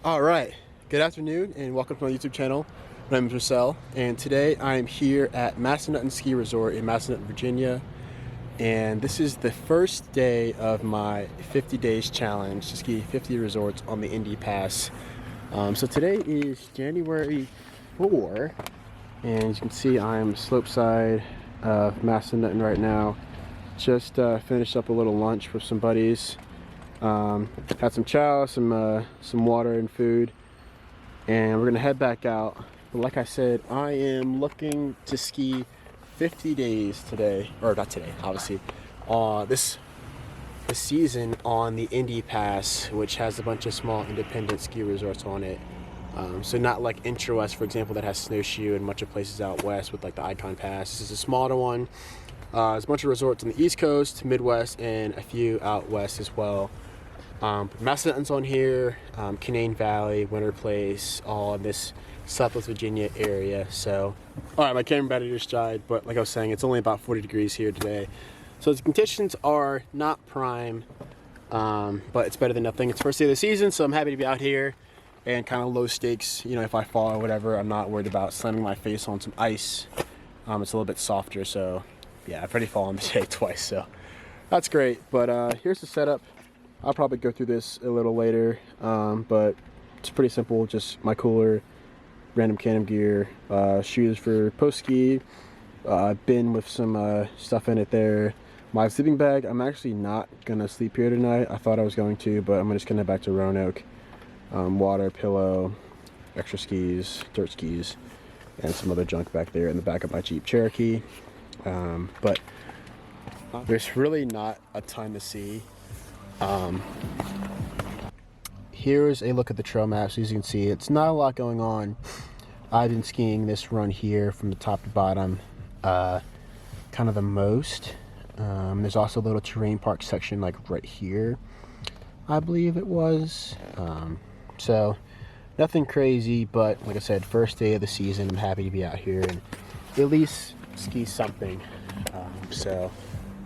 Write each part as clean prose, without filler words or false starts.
All right, good afternoon and welcome to my YouTube channel. My name is Marcel and today I am here at Massanutten Ski Resort in Massanutten, Virginia. And this is the first day of my 50 days challenge to ski 50 resorts on the Indy Pass. So today is January 4 and as you can see I'm slopeside of Massanutten right now. Just finished up a little lunch with some buddies. Had some chow, some water and food, and we're gonna head back out. But like I said, I am looking to ski 50 days today, or not today, obviously. This season on the Indy Pass, which has a bunch of small independent ski resorts on it. So not like Intra West, for example, that has Snowshoe and a bunch of places out west with like the Icon Pass. This is a smaller one. There's a bunch of resorts on the East Coast, Midwest, and a few out west as well. Massanutten's on here, Canaan Valley, Winter Place, all in this Southwest Virginia area. So, all right, my camera battery just died, but like I was saying, it's only about 40 degrees here today. So the conditions are not prime, but it's better than nothing. It's first day of the season, so I'm happy to be out here and kind of low stakes. You know, if I fall or whatever, I'm not worried about slamming my face on some ice. It's a little bit softer, so yeah, I've already fallen today twice, so that's great. But here's the setup. I'll probably go through this a little later, but it's pretty simple. Just my cooler, random Can-Am gear, shoes for post-ski, bin with some stuff in it there. My sleeping bag, I'm actually not going to sleep here tonight. I thought I was going to, but I'm just going to head back to Roanoke. Water, pillow, extra skis, dirt skis, and some other junk back there in the back of my Jeep Cherokee. But there's really not a ton to see. Here's a look at the trail maps. As you can see, it's not a lot going on. I've been skiing this run here from the top to bottom kind of the most. There's also a little terrain park section like right here, I believe it was. So nothing crazy, but like I said, first day of the season, I'm happy to be out here and at least ski something. So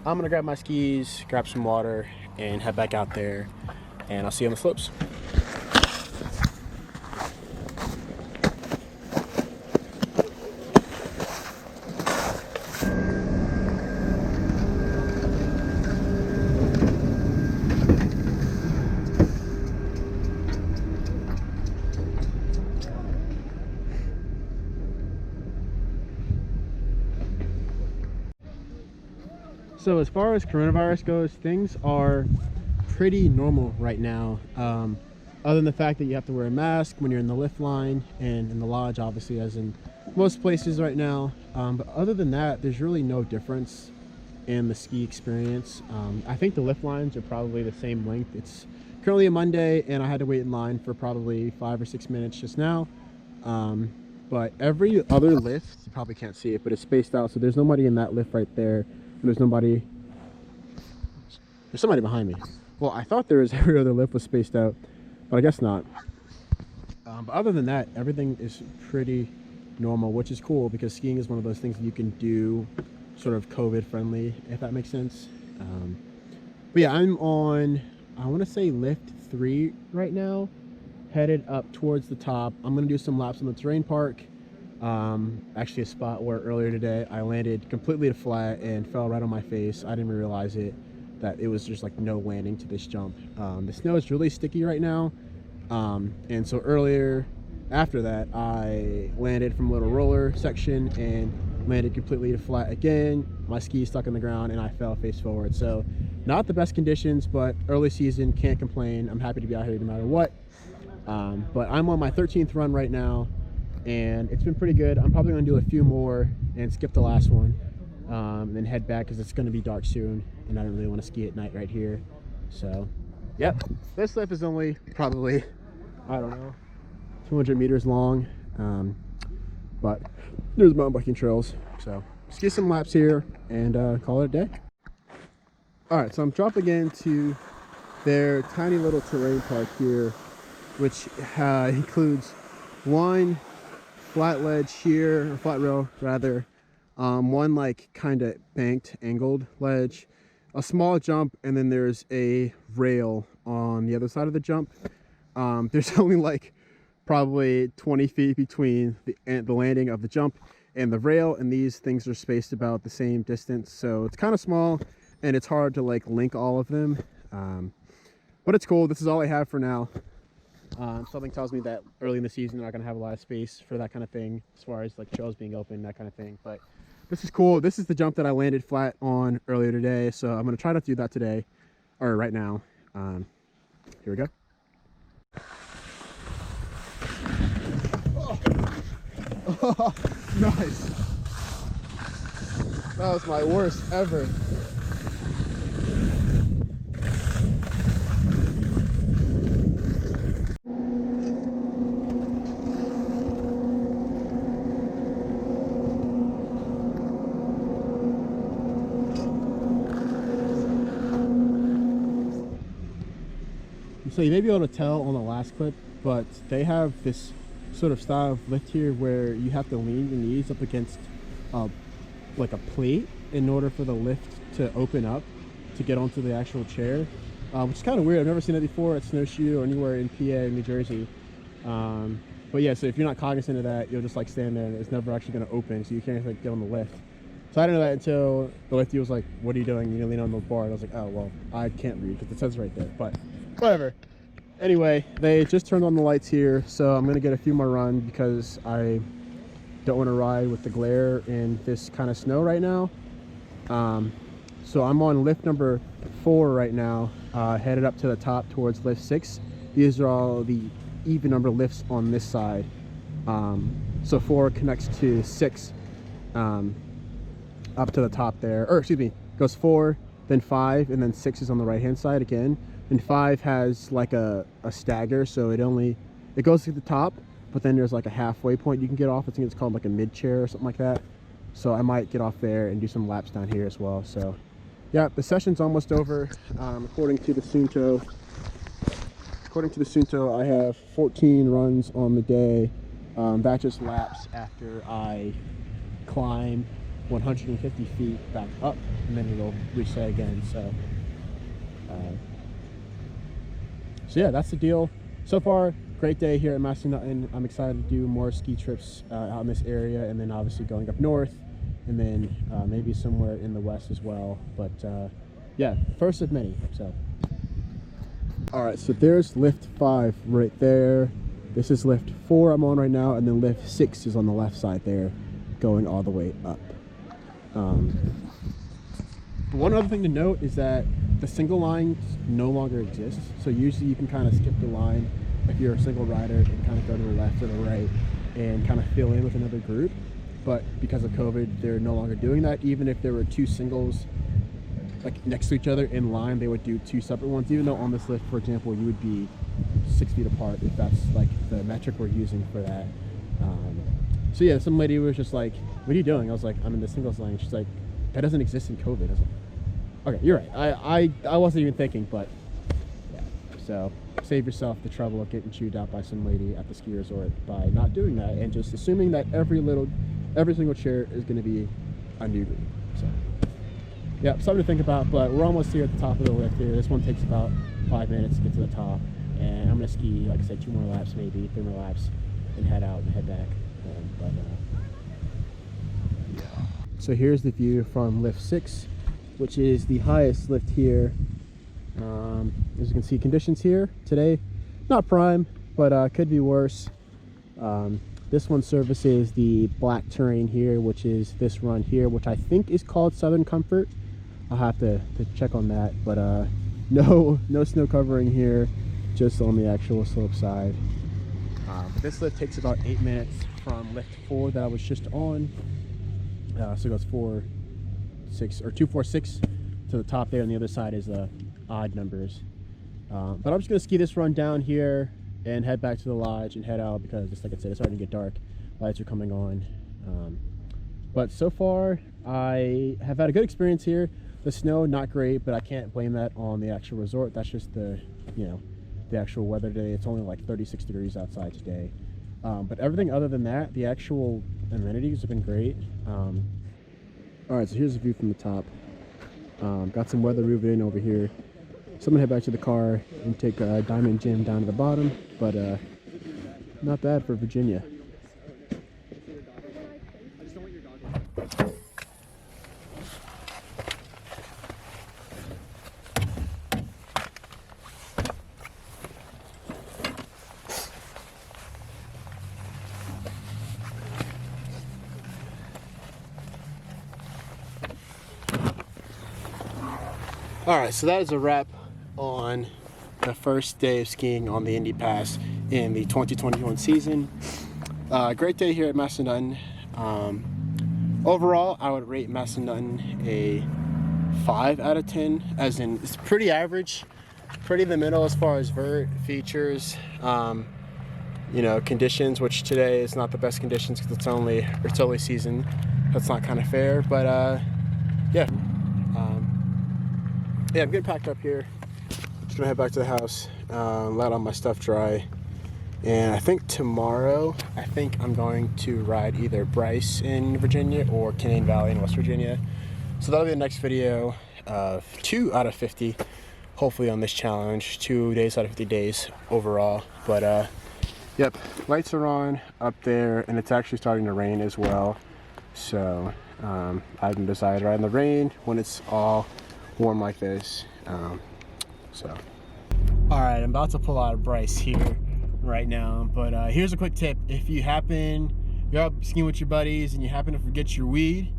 I'm gonna grab my skis, grab some water, and head back out there, and I'll see you on the slopes. So as far as coronavirus goes, things are pretty normal right now, other than the fact that you have to wear a mask when you're in the lift line and in the lodge, obviously, as in most places right now. But other than that, there's really no difference in the ski experience. I think the lift lines are probably the same length. It's currently a Monday and I had to wait in line for probably 5 or 6 minutes just now. But every other lift, you probably can't see it, but it's spaced out, so there's nobody in that lift right there. There's somebody behind me. Well, I thought there was every other lift was spaced out, but I guess not. But other than that, everything is pretty normal, which is cool because skiing is one of those things that you can do sort of COVID friendly, if that makes sense. But yeah, I'm on, I want to say lift 3 right now, headed up towards the top. I'm going to do some laps on the terrain park. Actually a spot where earlier today I landed completely flat and fell right on my face. I didn't even realize it, that it was just like no landing to this jump. The snow is really sticky right now, and so earlier after that I landed from a little roller section and landed completely flat again. My ski stuck in the ground and I fell face forward. So not the best conditions, but early season, can't complain. I'm happy to be out here no matter what. But I'm on my 13th run right now and it's been pretty good. I'm probably gonna do a few more and skip the last one, and then head back because it's gonna be dark soon and I don't really want to ski at night right here. So yep, this lift is only probably, I don't know, 200 meters long, but there's mountain biking trails. So ski some laps here and call it a day. All right, so I'm dropping into their tiny little terrain park here, which includes one flat ledge here, or flat rail rather, one like kind of banked angled ledge, a small jump, and then there's a rail on the other side of the jump. There's only like probably 20 feet between the landing of the jump and the rail, and these things are spaced about the same distance, so it's kind of small and it's hard to like link all of them, but it's cool. This is all I have for now. Something tells me that early in the season they're not gonna have a lot of space for that kind of thing, as far as like trails being open, that kind of thing. But this is cool. This is the jump that I landed flat on earlier today, so I'm gonna try not to do that today, or right now. Here we go. Oh, nice. That was my worst ever. So you may be able to tell on the last clip, but they have this sort of style of lift here where you have to lean your knees up against like a plate in order for the lift to open up to get onto the actual chair, which is kind of weird. I've never seen that before at Snowshoe or anywhere in PA or New Jersey. But yeah, so if you're not cognizant of that, you'll just like stand there and it's never actually going to open, so you can't like get on the lift. So I didn't know that until the lifty was like, "What are you doing? You're leaning on the bar." And I was like, "Oh well, I can't read because it says right there." But whatever. Anyway, they just turned on the lights here, so I'm gonna get a few more runs because I don't want to ride with the glare in this kind of snow right now. So I'm on lift number 4 right now, headed up to the top towards lift 6. These are all the even number lifts on this side. So 4 connects to 6 up to the top there, or excuse me, goes 4, then 5, and then 6 is on the right hand side again. And 5 has like a stagger, so it goes to the top, but then there's like a halfway point you can get off. I think it's called like a mid chair or something like that. So I might get off there and do some laps down here as well. So yeah, the session's almost over. According to the Suunto, I have 14 runs on the day. That just laps after I climb 150 feet back up, and then it'll reset again. So yeah, that's the deal. So far, great day here at Massanutten. I'm excited to do more ski trips out in this area, and then obviously going up north, and then maybe somewhere in the west as well. But yeah, first of many. So all right, so there's lift 5 right there. This is lift 4 I'm on right now, and then lift 6 is on the left side there, going all the way up. One other thing to note is that the single line no longer exists. So usually you can kind of skip the line if you're a single rider and kind of go to the left or the right and kind of fill in with another group. But because of COVID, they're no longer doing that. Even if there were 2 singles like next to each other in line, they would do 2 separate ones, even though on this lift, for example, you would be 6 feet apart if that's like the metric we're using for that. So yeah, some lady was just like, "What are you doing?" I was like, "I'm in the singles lane." She's like, "That doesn't exist in COVID." I was like, "Okay, you're right. I wasn't even thinking," but yeah. So save yourself the trouble of getting chewed out by some lady at the ski resort by not doing that and just assuming that every single chair is going to be a new group. So yeah, something to think about. But we're almost here at the top of the lift here. This one takes about 5 minutes to get to the top, and I'm gonna ski, like I said, 2 more laps, maybe 3 more laps, and head out and head back. Yeah. So here's the view from lift 6, which is the highest lift here. As you can see, conditions here today, not prime, but could be worse. This one services the black terrain here, which is this run here, which I think is called Southern Comfort. I'll have to check on that, but no snow covering here, just on the actual slope side. But this lift takes about 8 minutes from lift 4 that I was just on. So it goes 4, 6, or 2, 4, 6 to the top there, and the other side is odd numbers. But I'm just gonna ski this run down here and head back to the lodge and head out because, just like I said, it's starting to get dark. Lights are coming on. But so far, I have had a good experience here. The snow, not great, but I can't blame that on the actual resort. That's just the actual weather today. It's only like 36 degrees outside today. But everything other than that, the actual amenities have been great. All right, so here's a view from the top. Got some weather moving in over here. So I'm gonna head back to the car and take Diamond Jim down to the bottom, but not bad for Virginia. All right, so that is a wrap on the first day of skiing on the Indy Pass in the 2021 season. Great day here at Massanutten. Overall, I would rate Massanutten a 5 out of 10, as in it's pretty average, pretty in the middle as far as vert, features, you know, conditions, which today is not the best conditions because it's early season. That's not kind of fair, but yeah. Yeah, I'm getting packed up here. Just gonna head back to the house, let all my stuff dry. And I think tomorrow, I'm going to ride either Bryce in Virginia or Canaan Valley in West Virginia. So that'll be the next video of 2 out of 50, hopefully on this challenge, 2 days out of 50 days overall. But yep, lights are on up there, and it's actually starting to rain as well. So I haven't decided to ride in the rain when it's all warm like this. So all right, I'm about to pull out Bryce here right now, but here's a quick tip. If you're up skiing with your buddies and you happen to forget your weed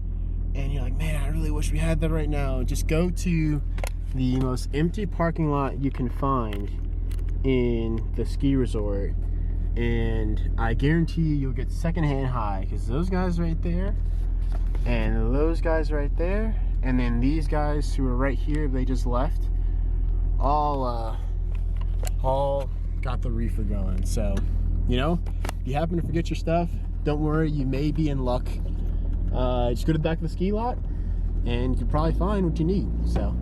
and you're like, man, I really wish we had that right now, just go to the most empty parking lot you can find in the ski resort, and I guarantee you'll get secondhand high, because those guys right there and those guys right there, and then these guys who are right here, they just left, all got the reefer going. So, you know, if you happen to forget your stuff, don't worry, you may be in luck. Just go to the back of the ski lot and you can probably find what you need. So,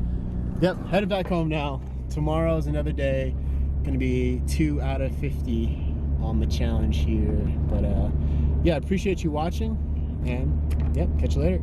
yep, headed back home now. Tomorrow's another day. Gonna be 2 out of 50 on the challenge here. But yeah, I appreciate you watching, and yep, catch you later.